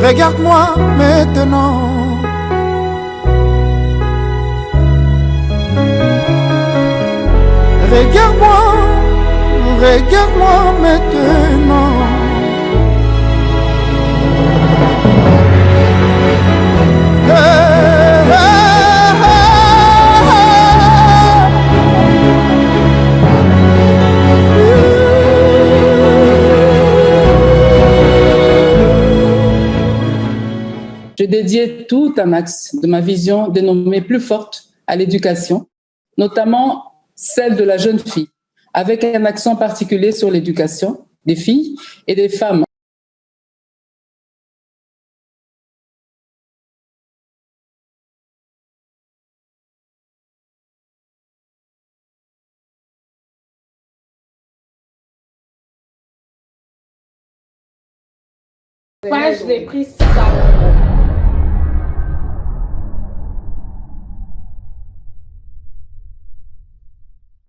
Regarde-moi maintenant. Regarde-moi, regarde-moi maintenant. Je dédiais tout un axe de ma vision dénommée Plus forte à l'éducation, notamment celle de la jeune fille, avec un accent particulier sur l'éducation des filles et des femmes. Ouais, je l'ai pris ça.